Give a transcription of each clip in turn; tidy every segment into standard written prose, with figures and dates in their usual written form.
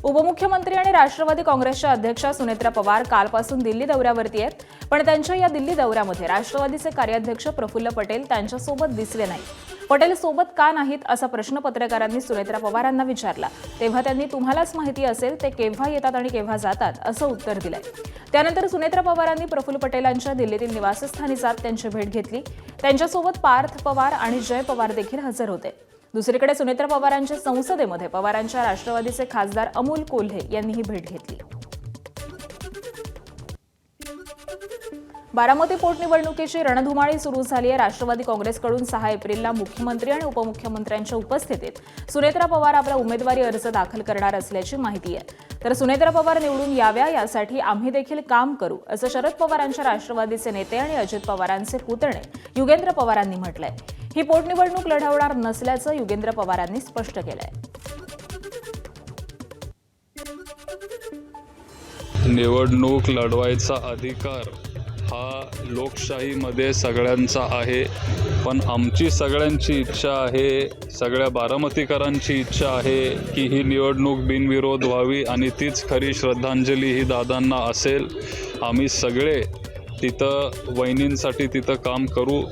उपमुख्यमंत्री आणि राष्ट्रवादी काँग्रेसच्या अध्यक्षा सुनेत्रा पवार कालपासून दिल्ली दौऱ्यावरती आहेत, पण त्यांच्या या दिल्ली दौऱ्यामध्ये राष्ट्रवादीचे कार्याध्यक्ष प्रफुल्ल पटेल त्यांच्यासोबत दिसले नाही. पटेल सोबत का नाहीत असा प्रश्न पत्रकारांनी सुनेत्रा पवारांना विचारला. तेव्हा त्यांनी तुम्हालाच माहिती असेल ते केव्हा येतात आणि केव्हा जातात असं उत्तर दिलंय. त्यानंतर सुनेत्रा पवारांनी प्रफुल्ल पटेलांच्या दिल्लीतील निवासस्थानी जात त्यांची भेट घेतली. त्यांच्यासोबत पार्थ पवार आणि जय पवार देखील हजर होते. दुसरीकडे सुनेत्रा पवारांच्या संसदेमध्ये पवारांच्या राष्ट्रवादीचे खासदार अमोल कोल्हे यांनीही भेट घेतली. बारामती पोटनिवडणुकीची रणधुमाळी सुरू झाली आहे. राष्ट्रवादी काँग्रेसकडून 6 एप्रिलला मुख्यमंत्री आणि उपमुख्यमंत्र्यांच्या उपस्थितीत सुनेत्रा पवार आपला उमेदवारी अर्ज दाखल करणार असल्याची माहिती आहे. तर सुनेत्रा पवार निवडून याव्या यासाठी आम्ही देखील काम करू असं शरद पवारांच्या राष्ट्रवादीचे नेते आणि अजित पवारांचे पुतणे युगेंद्र पवारांनी म्हटलंय. ही पोटनिवडणूक लढवणार नसल्याचं युगेंद्र पवारांनी स्पष्ट केलंय. निवडणूक लढवायचा अधिकार हा लोकशाहीमध्ये सगळ्यांचा आहे, पण आमची सगळ्यांची इच्छा आहे, सगळ्या बारामतीकरांची इच्छा आहे की ही निवडणूक बिनविरोध व्हावी आणि तीच खरी श्रद्धांजली ही दादांना असेल. आम्ही सगळे तिथं वहिनींसाठी तिथं काम करू,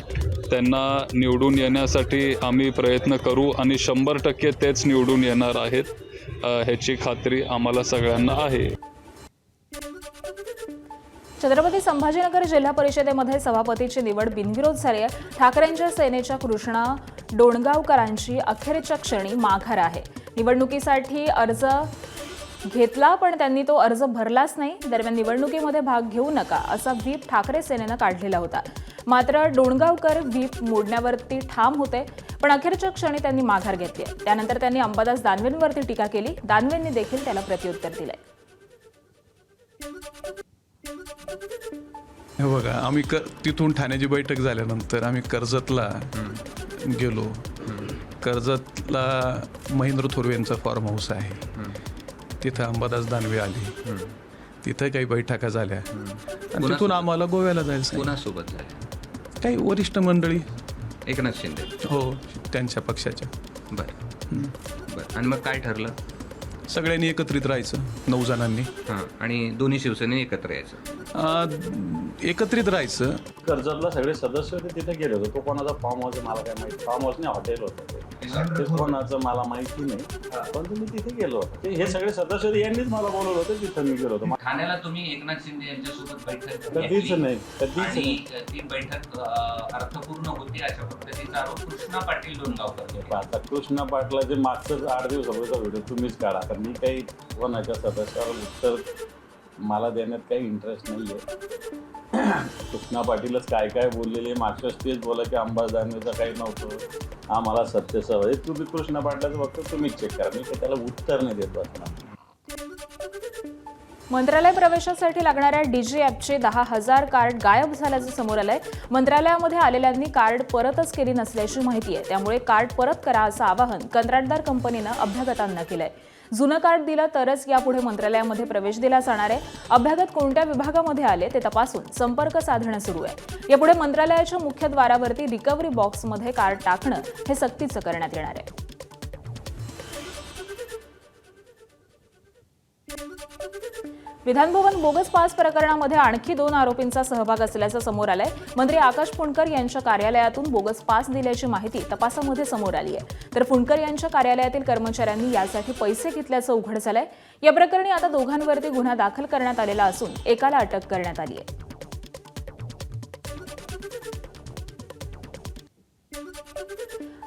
त्यांना निवडून येण्यासाठी आम्ही प्रयत्न करू आणि 100% तेच निवडून येणार आहेत ह्याची खात्री आम्हाला सगळ्यांना आहे. छत्रपती संभाजीनगर जिल्हा परिषदेमध्ये सभापतीची निवड बिनविरोध झाली आहे. ठाकरेंच्या सेनेच्या कृष्णा डोणगावकरांची अखेरच्या क्षणी माघार आहे. निवडणुकीसाठी अर्ज घेतला पण त्यांनी तो अर्ज भरलाच नाही. दरम्यान निवडणुकीमध्ये भाग घेऊ नका असा व्हीप ठाकरे सेनेनं काढलेला होता. मात्र डोणगावकर व्हीप मोडण्यावरती ठाम होते, पण अखेरच्या क्षणी त्यांनी माघार घेतली. त्यानंतर त्यांनी अंबादास दानवेंवरती टीका केली. दानवेंनी देखील त्याला प्रत्युत्तर दिलंय. हे बघा, आम्ही तिथून ठाण्याची बैठक झाल्यानंतर आम्ही कर्जतला गेलो. कर्जतला महेंद्र थोरवे यांचा फार्म हाऊस आहे, तिथं अंबादास दानवे आले, तिथं काही बैठका झाल्या आणि तिथून आम्हाला गोव्याला जायचं. कोणासोबत झाले? काही वरिष्ठ मंडळी, एकनाथ शिंदे. हो, त्यांच्या पक्षाच्या. बरं बरं. आणि मग काय ठरलं? सगळ्यांनी एकत्रित राहायचं, 9 जणांनी. हां. आणि दोन्ही शिवसेने एकत्र यायचं. एकत्रित राहायचं. कर्जतला सगळे सदस्य होते, तिथे गेले होते. तो कोणाचा फार्म हाऊस मला काय माहिती. फार्म हाऊस नाही, हॉटेल होतं ते कोणाचं मला माहिती नाही, पण तुम्ही तिथे गेलो होतो. हे सगळे सदस्य होते, यांनीच मला बोलवलं होतं, तिथं मी गेलो होतो. ठाण्याला तुम्ही एकनाथ शिंदे यांच्यासोबत बैठक कधीच नाही, कधीच आणि नाही. ती बैठक अर्थपूर्ण होती अशा पद्धतीचा आरोप कृष्णा पाटील डोणगावकर केले. आता कृष्णा पाटलाचे मागचं 8 दिवसापूर्वीचा व्हिडिओ तुम्हीच काढा, तर मी काही कोणाच्या सदस्यावर उत्तर मला देण्यात काही इंटरेस्ट नाही आहे. कृष्णा पाटीलच काय काय बोललेले, मागच्याच तेच बोला की अंबादास दानवेचं काही नव्हतं, आम्हाला सत्य सवय. तुम्ही कृष्णा पाटलाचं फक्त तुम्हीच चेक करा, मी काही त्याला उत्तर नाही देत बसणार. मंत्रालय प्रवेशासाठी लागणाऱ्या डीजी ॲपचे 10,000 कार्ड गायब झाल्याचं समोर आलंय. मंत्रालयामध्ये आलेल्यांनी कार्ड परतच केली नसल्याची माहिती आहे. त्यामुळे कार्ड परत करा असं आवाहन कंत्राटदार कंपनीनं अभ्यागतांना केलंय. जुनं कार्ड दिलं तरच यापुढे मंत्रालयामध्ये प्रवेश दिला जाणार आहे. अभ्यागत कोणत्या विभागामध्ये आले ते तपासून संपर्क साधणं सुरू आहे. यापुढे मंत्रालयाच्या मुख्यद्वारावरती रिकव्हरी बॉक्समध्ये कार्ड टाकणं हे सक्तीचं करण्यात येणार आहे. विधानभवन बोगस पास प्रकरणामध्ये आणखी 2 आरोपींचा सहभाग असल्याचं समोर आलंय. मंत्री आकाश फुंडकर यांच्या कार्यालयातून बोगस पास दिल्याची माहिती तपासामध्ये समोर आली आहे. तर फुंडकर यांच्या कार्यालयातील कर्मचाऱ्यांनी यासाठी पैसे घेतल्याचं उघड झालंय. या प्रकरणी आता दोघांवरती गुन्हा दाखल करण्यात आलेला असून एकाला अटक करण्यात आली आहे.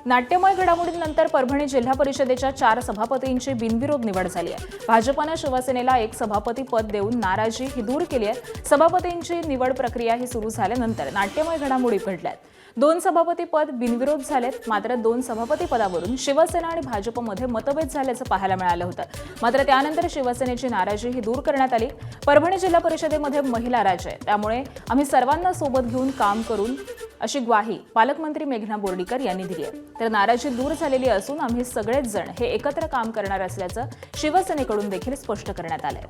नाट्यमय घडामोडींनंतर परभणी जिल्हा परिषदेच्या 4 सभापतींची बिनविरोध निवड झाली आहे. भाजपनं शिवसेनेला 1 सभापती पद देऊन नाराजी ही दूर केली आहे. सभापतींची निवड प्रक्रिया ही सुरू झाल्यानंतर नाट्यमय घडामोडी घडल्यात. 2 सभापती पद बिनविरोध झालेत. मात्र 2 सभापती पदावरून शिवसेना आणि भाजपमध्ये मतभेद झाल्याचं पाहायला मिळालं होतं. मात्र त्यानंतर शिवसेनेची नाराजी ही दूर करण्यात आली. परभणी जिल्हा परिषदेमध्ये महिला राज्य आहे, त्यामुळे आम्ही सर्वांना सोबत घेऊन काम करून अशी ग्वाही पालकमंत्री मेघना बोर्डीकर यांनी दिली आहे. तर नाराजी दूर झालेली असून आम्ही सगळेच जण हे एकत्र काम करणार असल्याचं शिवसेनेकडून देखील स्पष्ट करण्यात आलंय.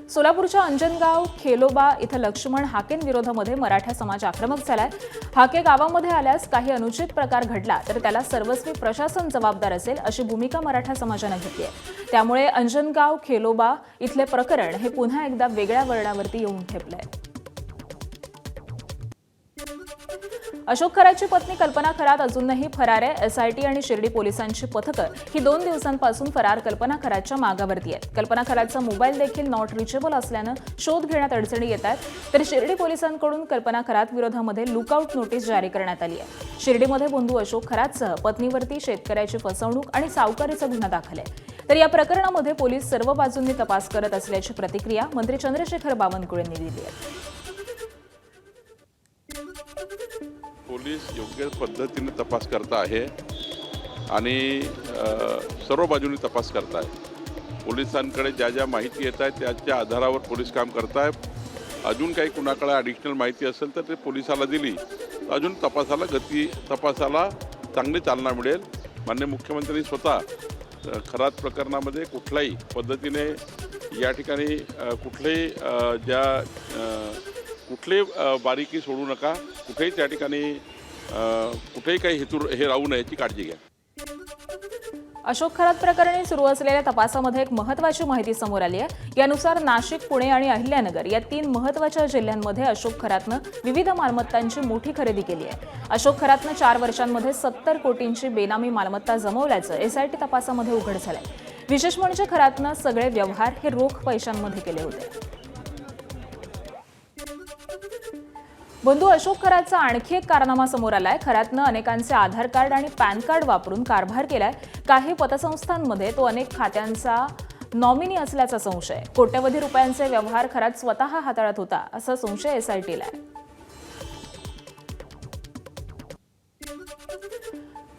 सोलापूरच्या अंजनगाव खेलोबा इथं लक्ष्मण हाकेंविरोधामध्ये मराठा समाज आक्रमक झालाय. हाके गावामध्ये आल्यास काही अनुचित प्रकार घडला तर त्याला सर्वस्वी प्रशासन जबाबदार असेल अशी भूमिका मराठा समाजानं घेतली आहे. त्यामुळे अंजनगाव खेलोबा इथले प्रकरण हे पुन्हा एकदा वेगळ्या वळणावरती येऊन ठेपलंय. अशोक खरातची पत्नी कल्पना खरात अजूनही फरार आहे. एसआयटी आणि शिर्डी पोलिसांची पथकं ही 2 दिवसांपासून फरार कल्पना खरातच्या मागावरती आहेत. कल्पना खरातचा मोबाईल देखील नॉट रिचेबल असल्यानं शोध घेण्यात अडचणी येत आहेत. तर शिर्डी पोलिसांकडून कल्पना खरात विरोधामध्ये लुकआउट नोटीस जारी करण्यात आली आहे. शिर्डीमध्ये बंधू अशोक खरातसह पत्नीवरती शेतकऱ्याची फसवणूक आणि सावकारीचा गुन्हा दाखल आहे. तर या प्रकरणामध्ये पोलीस सर्व बाजूंनी तपास करत असल्याची प्रतिक्रिया मंत्री चंद्रशेखर बावनकुळे यांनी दिली आहे. पोलीस योग्य पद्धतीने तपास करत आहे आणि सर्व बाजूनी तपास करत आहे. पोलिसांकडे ज्या ज्या माहिती येत आहेत त्याच्या आधारावर पोलीस काम करत आहे. अजून काही कुणाकडे ॲडिशनल माहिती असेल तर ते पोलिसाला दिली अजून तपासाला चांगली चालना मिळेल. माननीय मुख्यमंत्र्यांनी स्वतः खरात प्रकरणामध्ये कुठल्याही पद्धतीने या ठिकाणी कुठली बारीकी सोडू नका, कुठेही त्या ठिकाणी कुठेही काही हे राहू नये याची काळजी घ्या. अशोक खरात प्रकरणी सुरू असलेल्या तपासामध्ये एक महत्त्वाची माहिती समोर आली आहे. यानुसार नाशिक, पुणे आणि अहिल्यानगर या 3 महत्त्वाच्या जिल्ह्यांमध्ये अशोक खरातनं विविध मालमत्तांची मोठी खरेदी केली आहे. अशोक खरातनं 4 वर्षांमध्ये 70 कोटींची बेनामी मालमत्ता जमवल्याचं एसआयटी तपासामध्ये उघड झालंय. विशेष म्हणजे खरातनं सगळे व्यवहार हे रोख पैशांमध्ये केले होते. बंधू अशोक खरातचा आणखी एक कारनामा समोर आलाय. खरातनं अनेकांचे आधार कार्ड आणि पॅन कार्ड वापरून कारभार केलाय. काही पतसंस्थांमध्ये तो अनेक खात्यांचा नॉमिनी असल्याचा संशय. कोट्यवधी रुपयांचे व्यवहार खरात स्वतः हाताळत होता असा संशय एसआयटीला आहे.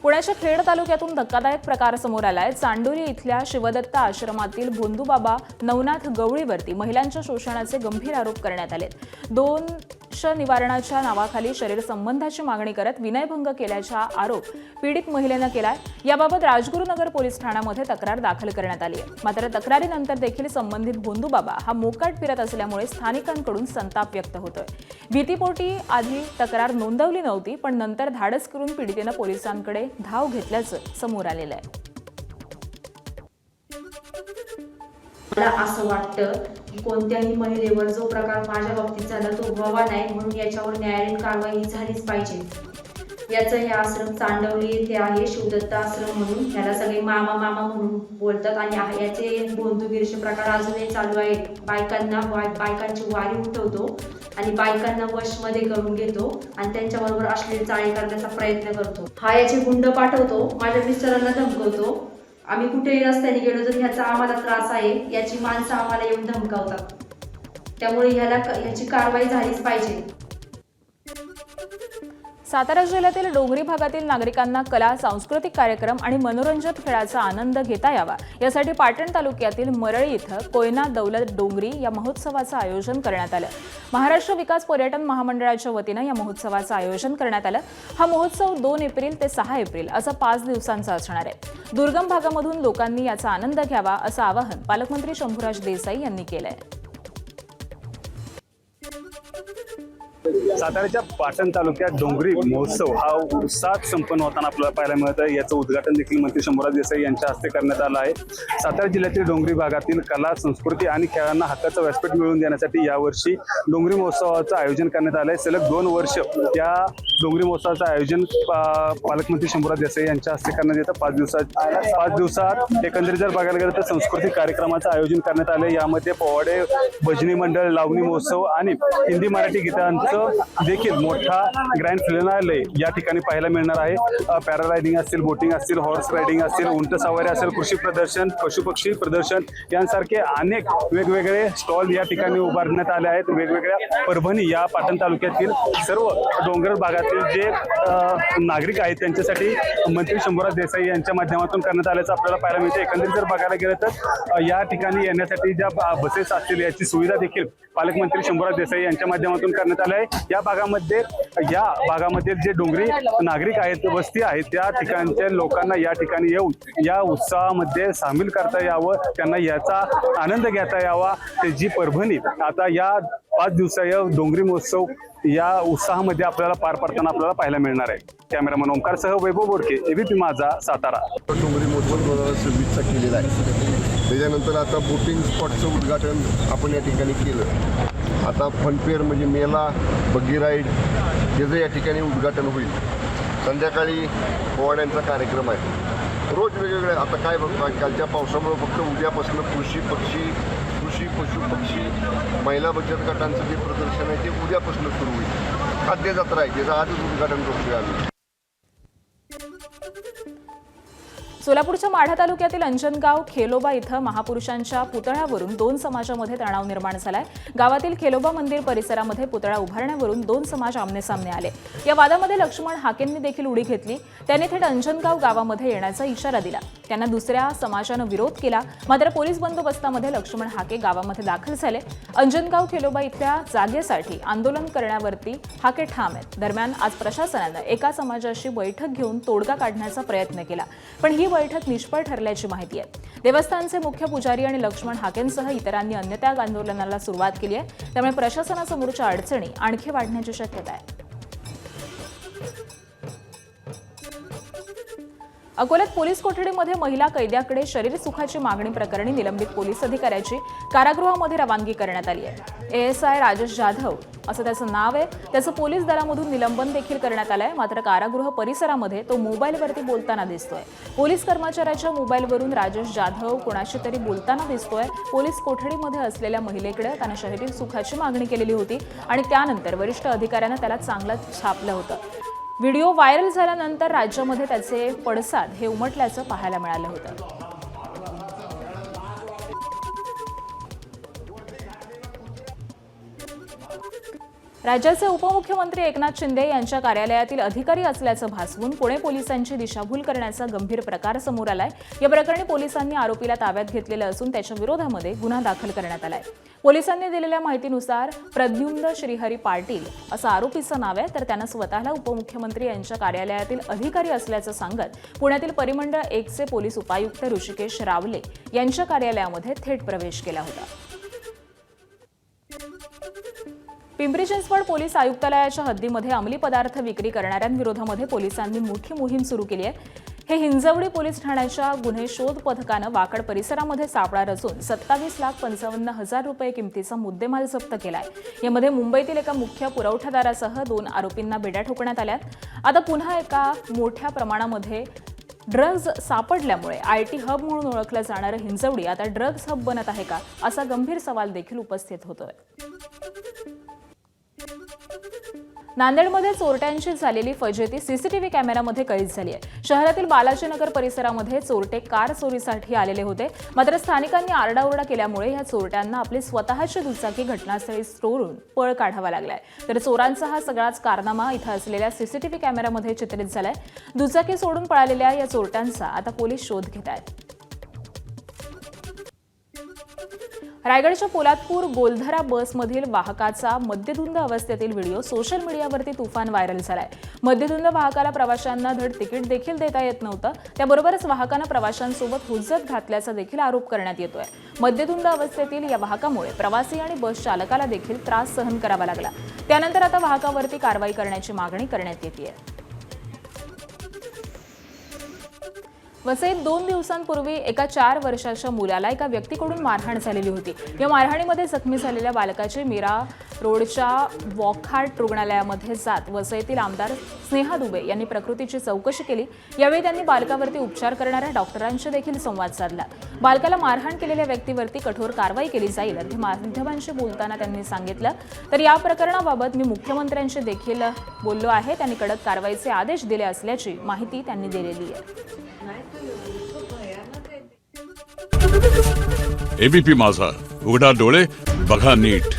पुण्याच्या खेड तालुक्यातून धक्कादायक प्रकार समोर आलाय. चांडोली इथल्या शिवदत्त आश्रमातील भोंदूबाबा नवनाथ गवळीवरती महिलांच्या शोषणाचे गंभीर आरोप करण्यात आलेत. दोष निवारणाच्या नावाखाली शरीर संबंधाची मागणी करत विनयभंग केल्याचा आरोप पीडित महिलेनं केलाय. याबाबत राजगुरुनगर पोलीस ठाण्यामध्ये तक्रार दाखल करण्यात आली आहे. मात्र तक्रारीनंतर देखील संबंधित भोंदूबाबा हा मोकाट फिरत असल्यामुळे स्थानिकांकडून संताप व्यक्त होतोय. भीतीपोटी आधी तक्रार नोंदवली नव्हती, पण नंतर धाडस करून पीडितेनं पोलिसांकडे धाव घेतल्याचं समोर आलेलं आहे. मला असं वाटतं की कोणत्याही महिलेवर जो प्रकार माझ्या बाबतीत झाला तो व्हावा नाही, म्हणून याच्यावर न्यायालयीन कारवाई झालीच पाहिजे. याचं हे आश्रम चांडवली येथे आहे, शिवदत्त आश्रम म्हणून. ह्याला सगळे मामा मामा म्हणून बोलतात आणि याचे बंधुगिरीचे प्रकार अजूनही चालू आहेत. बायकांची वारी उठवतो आणि बायकांना वशमध्ये करून घेतो आणि त्यांच्याबरोबर अश्लील चाळी करण्याचा प्रयत्न करतो. हा याचे गुंड पाठवतो, माझ्या मिस्टरांना धमकवतो. आम्ही कुठेही रस्त्याने गेलो तर ह्याचा आम्हाला त्रास आहे, याची माणसं आम्हाला येऊन धमकावतात. त्यामुळे ह्याची कारवाई झालीच पाहिजे. सातारा जिल्ह्यातील डोंगरी भागातील नागरिकांना कला, सांस्कृतिक कार्यक्रम आणि मनोरंजक खेळाचा आनंद घेता यावा यासाठी पाटण तालुक्यातील मरळी इथं कोयना दौलत डोंगरी या महोत्सवाचं आयोजन करण्यात आलं. महाराष्ट्र विकास पर्यटन महामंडळाच्या वतीनं या महोत्सवाचं आयोजन करण्यात आलं. हा महोत्सव 2 एप्रिल ते 6 एप्रिल असं 5 दिवसांचा असणार आहे. दुर्गम भागामधून लोकांनी याचा आनंद घ्यावा असं आवाहन पालकमंत्री शंभूराज देसाई यांनी केलंय. साताऱ्याच्या पाटण तालुक्यात डोंगरी महोत्सव हा उत्साहात संपन्न होताना आपल्याला पाहायला मिळत आहे. याचं उद्घाटन देखील मंत्री शंभूराज देसाई यांच्या हस्ते करण्यात आलं आहे. सातारा जिल्ह्यातील डोंगरी भागातील कला, संस्कृती आणि खेळांना हक्काचं व्यासपीठ मिळवून देण्यासाठी यावर्षी डोंगरी महोत्सवाचं आयोजन करण्यात आलं आहे. सलग 2 वर्ष या डोंगरी महोत्सवाचं आयोजन पालकमंत्री शंभूराज देसाई यांच्या हस्ते करण्यात येतं. 5 दिवसात एकंदरीत जर बघायला गेलं तर सांस्कृतिक कार्यक्रमाचं आयोजन करण्यात आलं. यामध्ये पोवाडे, भजनी मंडळ, लावणी महोत्सव आणि हिंदी मराठी गीतांचं देखील मोठा ग्रँड फिनाले या ठिकाणी पाहायला मिळणार आहे. पॅरारायडिंग असतील, बोटिंग असतील, हॉर्स रायडिंग असतील, उंट सवारी असेल, कृषी प्रदर्शन, पशुपक्षी प्रदर्शन यांसारखे अनेक वेगवेगळे स्टॉल या ठिकाणी उभारण्यात आले आहेत. वेगवेगळ्या परभणी या पाटण तालुक्यातील सर्व डोंगर भागातील जे नागरिक आहेत त्यांच्यासाठी मंत्री शंभूराज देसाई यांच्या माध्यमातून करण्यात आल्याचं आपल्याला पाहायला मिळते. एकंदरीत जर बघायला गेलं तर या ठिकाणी येण्यासाठी ज्या बसेस असतील याची सुविधा देखील पालकमंत्री शंभूराज देसाई यांच्या माध्यमातून करण्यात आली आहे. या भागामध्ये जे डोंगरी नागरिक आहेत, वस्ती आहेत, त्या ठिकाणच्या लोकांना या ठिकाणी येऊन या उत्सवामध्ये सामील करता यावं, त्यांना याचा आनंद घेता यावा. त्याची परभणी आता या 5 दिवसाय डोंगरी महोत्सव या उत्साहामध्ये आपल्याला पार पडताना आपल्याला पाहायला मिळणार आहे. कॅमेरामन ओमकारसह वैभव बोरके, एबीपी माझा, सातारा. डोंगरी महोत्सव 2026चा केलेला आहे. त्याच्यानंतर आता बोटिंग स्पॉटचं उद्घाटन आपण या ठिकाणी केलं. आता फनफेअर म्हणजे मेला, बग्गी राईड याचं या ठिकाणी उद्घाटन होईल. संध्याकाळी पोवाड्यांचा कार्यक्रम आहे. रोज वेगवेगळे आता काय कालच्या पावसामुळे फक्त उद्यापासून कृषी पशु पक्षी महिला बचत गटांचं जे प्रदर्शन आहे ते उद्यापासून सुरू होईल. खाद्य जत्रा आहे त्याचं आजच उद्घाटन करतोय आम्ही. सोलापूरच्या माढा तालुक्यातील अंजनगाव खेलोबा इथं महापुरुषांच्या पुतळ्यावरून 2 समाजामध्ये तणाव निर्माण झालाय. गावातील खेलोबा मंदिर परिसरामध्ये पुतळा उभारण्यावरून 2 समाज आमनेसामने आले. या वादामध्ये लक्ष्मण हाकेंनी देखील उडी घेतली. त्यांनी थेट अंजनगाव गावामध्ये येण्याचा इशारा दिला. त्यांना दुसऱ्या समाजानं विरोध केला. मात्र पोलीस बंदोबस्तामध्ये लक्ष्मण हाके गावामध्ये दाखल झाले. अंजनगाव खेलोबा इथल्या जागेसाठी आंदोलन करण्यावरती हाके ठाम आहेत. दरम्यान आज प्रशासनानं एका समाजाशी बैठक घेऊन तोडगा काढण्याचा प्रयत्न केला, पण ही बैठक निष्फळ ठरल्याची माहिती आहे. देवस्थानचे मुख्य पुजारी आणि लक्ष्मण हाकेंसह इतरांनी अन्नत्याग आंदोलनाला सुरुवात केली आहे. त्यामुळे प्रशासनासमोरच्या अडचणी आणखी वाढण्याची शक्यता आहे. अकोल्यात पोलीस कोठडीमध्ये महिला कैद्याकडे शरीर सुखाची मागणी प्रकरणी निलंबित पोलीस अधिकाऱ्याची कारागृहामध्ये रवानगी करण्यात आली आहे. ASI राजेश जाधव असं त्याचं नाव आहे. त्याचं पोलीस दलामधून निलंबन देखील करण्यात आलंय. मात्र कारागृह परिसरामध्ये तो मोबाईलवरती बोलताना दिसतोय. पोलीस कर्मचाऱ्याच्या मोबाईलवरून राजेश जाधव कोणाशी तरी बोलताना दिसतोय. पोलीस कोठडीमध्ये असलेल्या महिलेकडे त्यानं शरीर सुखाची मागणी केलेली होती आणि त्यानंतर वरिष्ठ अधिकाऱ्यानं त्याला चांगलंच छापलं होतं. व्हिडिओ व्हायरल झाल्यानंतर राज्यामध्ये त्याचे पडसाद हे उमटल्याचं पाहायला मिळालं होतं. राज्याचे उपमुख्यमंत्री एकनाथ शिंदे यांच्या कार्यालयातील अधिकारी असल्याचं भासवून पुणे पोलिसांची दिशाभूल करण्याचा गंभीर प्रकार समोर आलाय. या प्रकरणी पोलिसांनी आरोपीला ताब्यात घेतलेलं असून त्याच्या विरोधामध्ये गुन्हा दाखल करण्यात आलाय. पोलिसांनी दिलेल्या माहितीनुसार प्रद्युम्न श्रीहरी पाटील असं आरोपीचं नाव आहे. तर त्यानं स्वतःला उपमुख्यमंत्री यांच्या कार्यालयातील अधिकारी असल्याचं सांगत पुण्यातील परिमंडळ 1चे पोलीस उपायुक्त ऋषिकेश रावले यांच्या कार्यालयामध्ये थेट प्रवेश केला होता. पिंपरी चिंचवड पोलीस आयुक्तालयाच्या हद्दीमध्ये अंमली पदार्थ विक्री करणाऱ्यांविरोधामध्ये पोलिसांनी मोठी मोहीम सुरू केली आहे. हे हिंजवडी पोलीस ठाण्याच्या गुन्हे शोध पथकानं वाकड परिसरामध्ये सापळा रचून 27,55,000 रुपये किमतीचा मुद्देमाल जप्त केलाय. यामध्ये मुंबईतील एका मुख्य पुरवठादारासह 2 आरोपींना बेड्या ठोकण्यात आल्यात. आता पुन्हा एका मोठ्या प्रमाणामध्ये ड्रग्ज सापडल्यामुळे IT हब म्हणून ओळखलं जाणारं हिंजवडी आता ड्रग्ज हब बनत आहे का, असा गंभीर सवाल देखील उपस्थित होतोय. नांदेडमध्ये चोरट्यांची झालेली फजिती सीसीटीव्ही कॅमेऱ्यामध्ये कैद झाली आहे. शहरातील बालाजीनगर परिसरामध्ये चोरटे कार चोरीसाठी आलेले होते. मात्र स्थानिकांनी आरडाओरडा केल्यामुळे या चोरट्यांना आपली स्वतःची दुचाकी घटनास्थळी सोडून पळ काढावा लागलाय. तर चोरांचा हा सगळाच कारनामा इथं असलेल्या सीसीटीव्ही कॅमेऱ्यामध्ये चित्रित झालाय. दुचाकी सोडून पळालेल्या या चोरट्यांचा आता पोलीस शोध घेत आहेत. रायगडच्या पोलादपूर गोलधरा बसमधील वाहकाचा मद्यधुंद अवस्थेतील व्हिडिओ सोशल मीडियावरती तुफान व्हायरल झालाय. मद्यधुंद वाहकाला प्रवाशांना धड तिकीट देखील देता येत नव्हतं. त्याबरोबरच वाहकानं प्रवाशांसोबत हुज्जत घातल्याचा देखील आरोप करण्यात येतोय. मद्यधुंद अवस्थेतील या वाहकामुळे प्रवासी आणि बस चालकाला देखील त्रास सहन करावा लागला. त्यानंतर आता वाहकावरती कारवाई करण्याची मागणी करण्यात येतेय. वसईत 2 दिवसांपूर्वी एका 4 वर्षाच्या मुलाला एका व्यक्तीकडून मारहाण झालेली होती. या मारहाणीमध्ये जखमी झालेल्या बालकाची मीरा रोडच्या वॉकहार्ट रुग्णालयामध्ये जात वसईतील आमदार स्नेहा दुबे यांनी प्रकृतीची चौकशी केली. यावेळी त्यांनी बालकावरती उपचार करणाऱ्या डॉक्टरांशी देखील संवाद साधला. बालकाला मारहाण केलेल्या व्यक्तीवरती कठोर कारवाई केली जाईल असे माध्यमांशी बोलताना त्यांनी सांगितलं. तर या प्रकरणाबाबत मी मुख्यमंत्र्यांशी देखील बोललो आहे. त्यांनी कडक कारवाईचे आदेश दिले असल्याची माहिती त्यांनी दिलेली आहे. एबीपी माझा, उघडा डोळे बघा नीट.